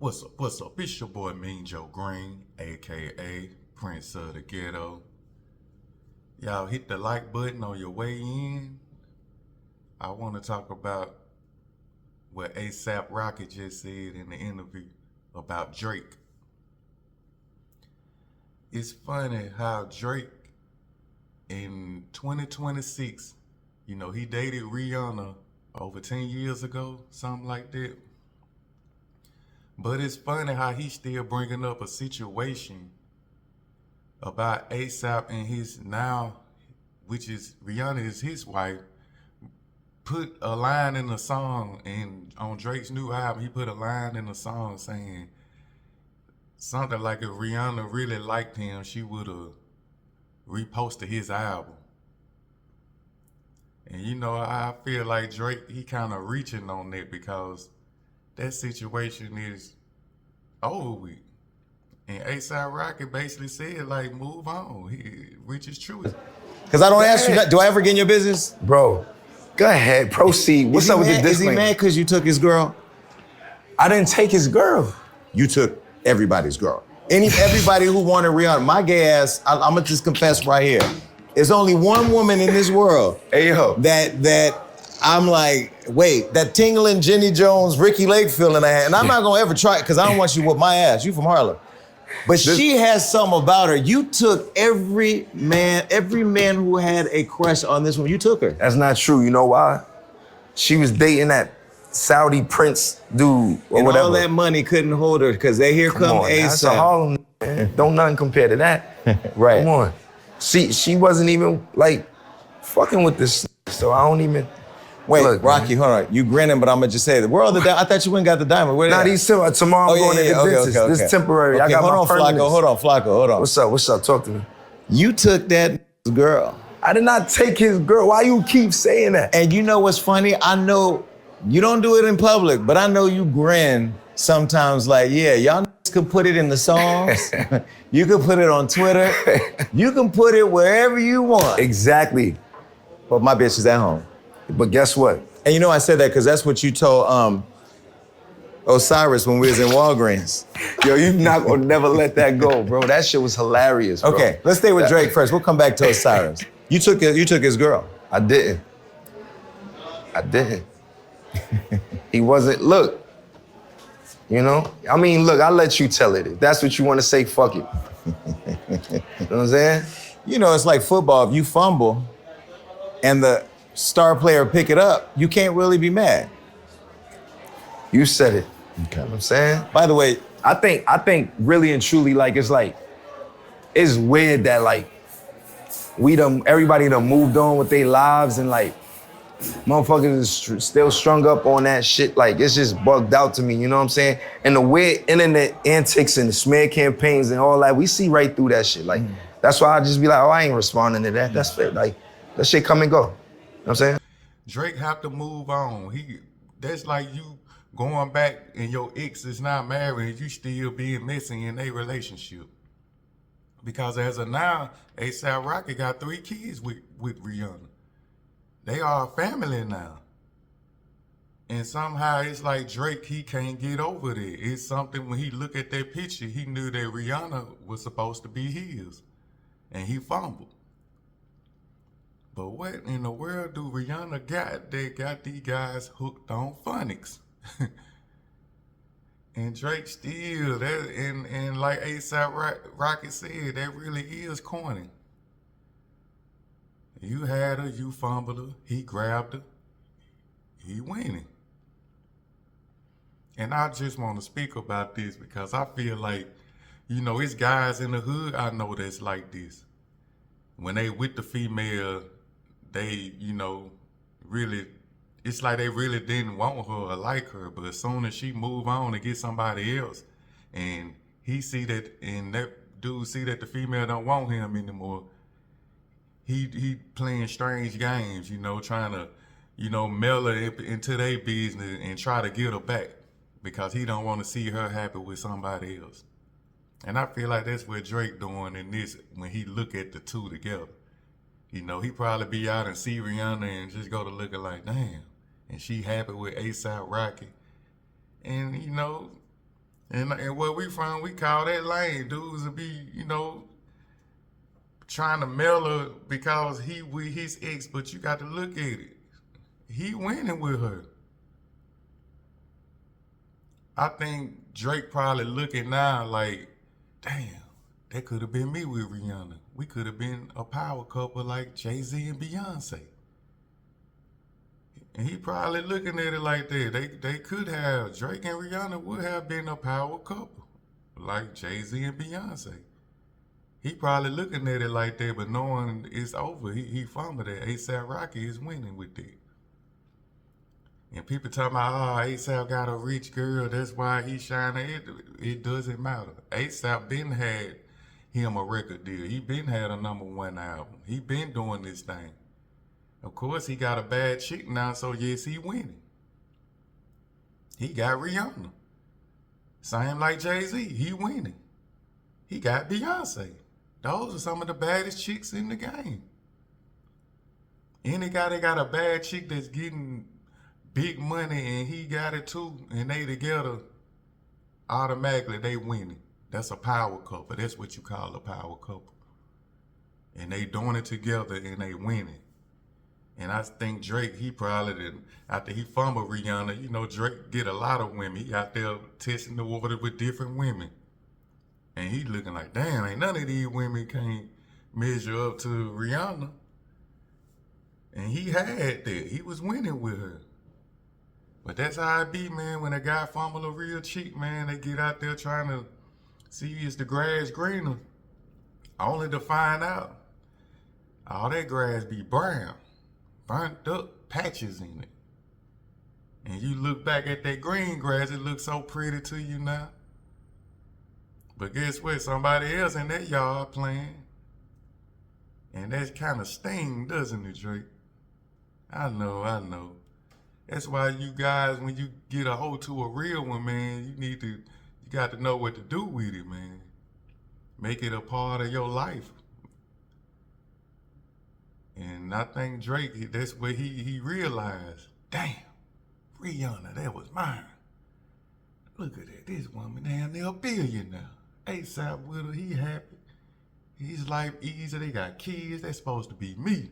What's up? What's up? It's your boy Mean Joe Green, aka Prince of the Ghetto. Y'all hit the like button on your way in. I want to talk about what ASAP Rocky just said in the interview about Drake. It's funny how Drake in 2026, he dated Rihanna over 10 years ago, something like that. But it's funny how he's still bringing up a situation about ASAP and his now, which is Rihanna is his wife, put a line in the song, and on Drake's new album, he put a line in the song saying something like if Rihanna really liked him, she would have reposted his album. And I feel like Drake, he kind of reaching on that because that situation is over with. And A$AP Rocky basically said, like, move on, which is true. Because I don't ask you, do I ever get in your business? Bro, go ahead, proceed. What's up with the disclaimer? Is he mad because you took his girl? I didn't take his girl. You took everybody's girl. Everybody who wanted Rihanna, my gay ass, I'm gonna just confess right here. There's only one woman in this world that I'm like, wait, that tingling Jenny Jones, Ricky Lake feeling I had, and I'm not gonna ever try it because I don't want you to whoop my ass. You from Harlem. But she has something about her. You took every man who had a crush on this woman, you took her. That's not true. You know why? She was dating that Saudi prince dude or and whatever. All that money couldn't hold her because come on, ASAP. That's a Harlem, man. Don't nothing compare to that. Right. Come on. She wasn't even like fucking with this, so I don't even. Wait, look, Rocky, man. Hold on. You grinning, but I'm gonna just say the world. I thought you went and got the diamond. Where Nah, these tomorrow I'm going to the dentist. Okay. This is temporary. Okay, I got hold my on, Flacco. Hold on. What's up? Talk to me. You took that girl. I did not take his girl. Why you keep saying that? And you know what's funny? I know you don't do it in public, but I know you grin sometimes like, yeah, y'all could put it in the songs. You could put it on Twitter. You can put it wherever you want. Exactly. But my bitch is at home. But guess what? And I said that because that's what you told Osiris when we was in Walgreens. Yo, you not gonna never let that go, bro. That shit was hilarious, bro. Okay, let's stay with Drake first. We'll come back to Osiris. You took his girl. I didn't. He wasn't, look. I mean, look, I'll let you tell it. If that's what you want to say, fuck it. You know what I'm saying? It's like football. If you fumble and the star player pick it up, you can't really be mad. You said it. Okay. You know what I'm saying? By the way, I think really and truly, it's weird that everybody done moved on with their lives and motherfuckers is still strung up on that shit. It's just bugged out to me, you know what I'm saying? And the weird internet antics and the smear campaigns and all that, we see right through that shit. That's why I just be like, oh, I ain't responding to that. That's fair. That shit come and go. You know what I'm saying? Drake have to move on. That's like you going back and your ex is not married and you still being messy in a relationship. Because as of now, A$AP Rocky got 3 kids with Rihanna. They are a family now. And somehow it's like Drake, he can't get over that. It's something when he look at that picture, he knew that Rihanna was supposed to be his. And he fumbled. But what in the world do Rihanna got that got these guys hooked on phonics? And Drake still, and like A$AP Rocky said, that really is corny. You had her, you fumbled her, he grabbed her, he winning. And I just want to speak about this because I feel like, it's guys in the hood I know that's like this. When they with the female, they, really, it's like they really didn't want her or like her, but as soon as she move on and get somebody else, and he see that, and that dude see that the female don't want him anymore, he playing strange games, trying to, mail her into their business and try to get her back because he don't want to see her happy with somebody else. And I feel like that's what Drake doing in this when he look at the two together. He probably be out and see Rihanna and just go to looking like, damn, and she happy with A$AP Rocky. And, And where we from, we call that lame. Dudes will be, trying to mail her because he with his ex, but you got to look at it. He winning with her. I think Drake probably looking now like, damn, that could have been me with Rihanna. We could have been a power couple like Jay-Z and Beyonce. And he probably looking at it like that. They could have, Drake and Rihanna would have been a power couple like Jay-Z and Beyonce. He probably looking at it like that, but knowing it's over, he fumbled it. A$AP Rocky is winning with it. And people talking about, oh, A$AP got a rich girl, that's why he shining. It doesn't matter. A$AP been had him a record deal. He been had a #1 album. He been doing this thing. Of course, he got a bad chick now, so yes, he winning. He got Rihanna. Same like Jay-Z, he winning. He got Beyonce. Those are some of the baddest chicks in the game. Any guy that got a bad chick that's getting big money and he got it too, and they together, automatically they winning. That's a power couple. That's what you call a power couple. And they doing it together and they winning. And I think Drake, he probably didn't, after he fumbled Rihanna, Drake get a lot of women. He out there testing the water with different women. And he looking like, damn, ain't none of these women can't measure up to Rihanna. And he had that. He was winning with her. But that's how it be, man. When a guy fumble a real chick, man, they get out there trying to see is the grass greener. Only to find out all that grass be brown, burnt up, patches in it. And you look back at that green grass, it looks so pretty to you now. But guess what? Somebody else in that yard playing. And that kind of sting, doesn't it, Drake? I know. That's why you guys, when you get a hold to a real one, man, you got to know what to do with it, man. Make it a part of your life. And I think Drake, that's where he realized, damn, Rihanna, that was mine. Look at that, this woman damn near a billionaire. A$AP with her, he happy. His life easy, they got kids, that's supposed to be me.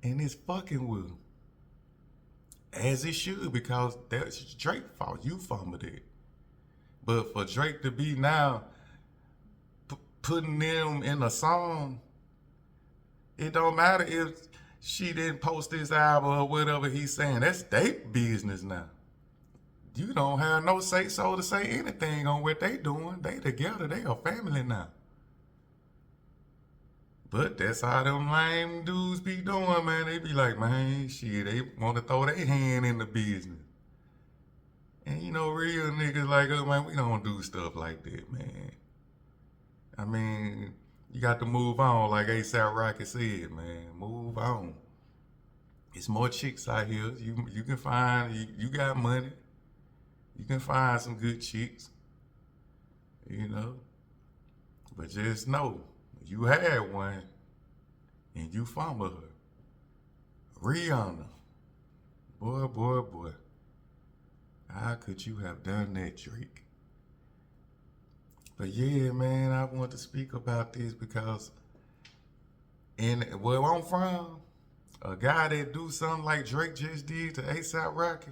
And it's fucking with him. As it should, because that's Drake's fault. You fumbled it. But for Drake to be now putting them in a song, it don't matter if she didn't post this album or whatever he's saying. That's their business now. You don't have no say-so to say anything on what they doing. They together. They a family now. But that's how them lame dudes be doing, man. They be like, man, shit, they want to throw their hand in the business. And real niggas like us, man, we don't do stuff like that, man. I mean, you got to move on, like A$AP Rocky said, man. Move on. It's more chicks out here. You can find, you got money. You can find some good chicks, But just know, you had one, and you fumbled her. Rihanna. Boy. How could you have done that, Drake? But yeah, man, I want to speak about this because where I'm from, a guy that do something like Drake just did to A$AP Rocky,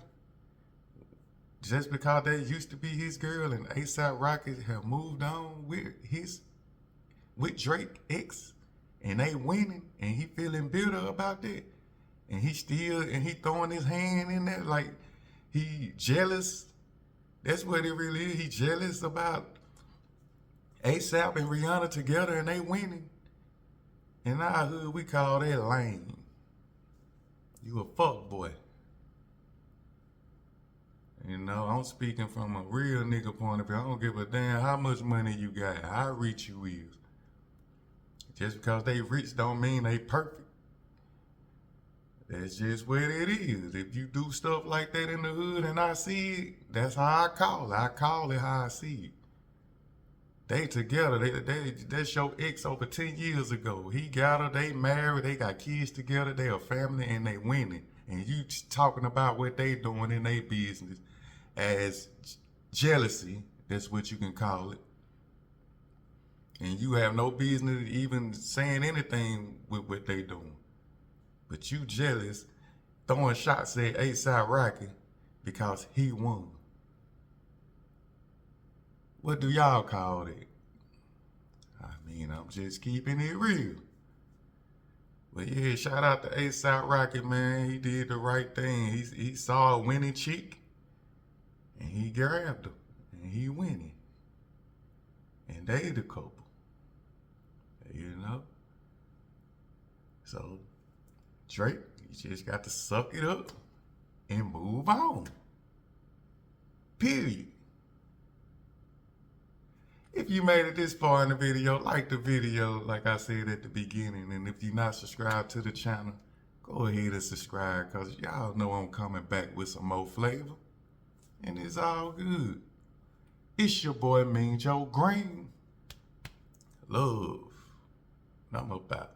just because they used to be his girl and A$AP Rocky have moved on with Drake ex, and they winning, and he feeling bitter about that, and he throwing his hand in there like he jealous. That's what it really is. He jealous about A$AP and Rihanna together, and they winning. In our hood, we call that lame. You a fuck boy. I'm speaking from a real nigga point of view. I don't give a damn how much money you got, how rich you is. Just because they rich don't mean they perfect. That's just what it is. If you do stuff like that in the hood and I see it, that's how I call it. I call it how I see it. They together. That's your ex over 10 years ago. He got her, they married, they got kids together, they a family, and they winning. And you talking about what they doing in their business as jealousy, that's what you can call it. And you have no business even saying anything with what they doing. But you jealous, throwing shots at A$AP Rocky because he won. What do y'all call it? I mean, I'm just keeping it real. But yeah, shout out to A$AP Rocky, man. He did the right thing. He saw a winning chick, and he grabbed her, and he winning. And they the couple. You know? So, Drake, you just got to suck it up and move on. Period. If you made it this far in the video, like the video like I said at the beginning. And if you're not subscribed to the channel, go ahead and subscribe, because y'all know I'm coming back with some more flavor. And it's all good. It's your boy Mean Joe Green. Love. And I'm about.